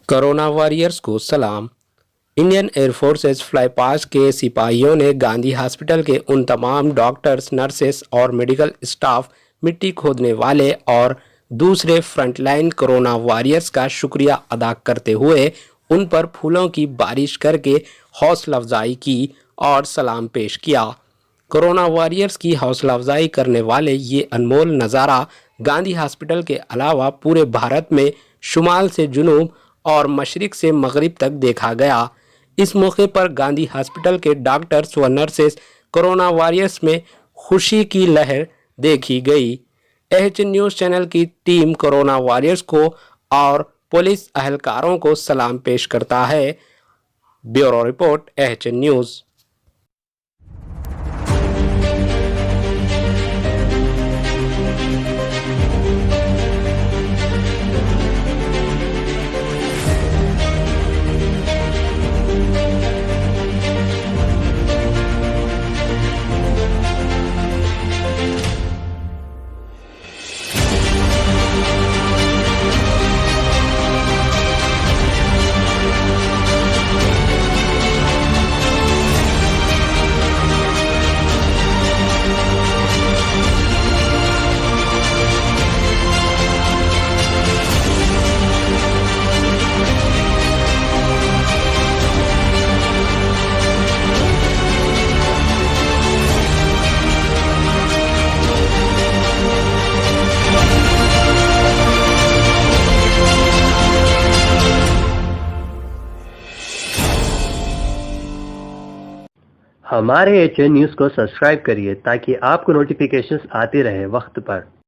Corona warriors को सलाम। Indian air forces fly past के सिपाहियों ने गांधी हॉस्पिटल के उन तमाम डॉक्टर्स, नर्सेस और मेडिकल स्टाफ, मिट्टी खोदने वाले और दूसरे फ्रंटलाइन कोरोना वॉरियर्स का शुक्रिया अदा करते हुए उन पर फूलों की बारिश करके हौसला अफजाई की और सलाम पेश किया। कोरोना वॉरियर्स की हौसला अफजाई करने वाले ये अनमोल नज़ारा गांधी हॉस्पिटल के अलावा पूरे भारत में शुमाल से जुनूब और मशरिक से मगरिब तक देखा गया। इस मौके पर गांधी हॉस्पिटल के डॉक्टर्स व नर्सेस कोरोना वॉरियर्स में खुशी की लहर देखी गई। एचएन न्यूज़ चैनल की टीम कोरोना वॉरियर्स को और पुलिस अहलकारों को सलाम पेश करता है। Bureau report, HN news. हमारे एचएन न्यूज़ को सब्सक्राइब करिए ताकि आपको नोटिफिकेशंस आते रहे वक्त पर।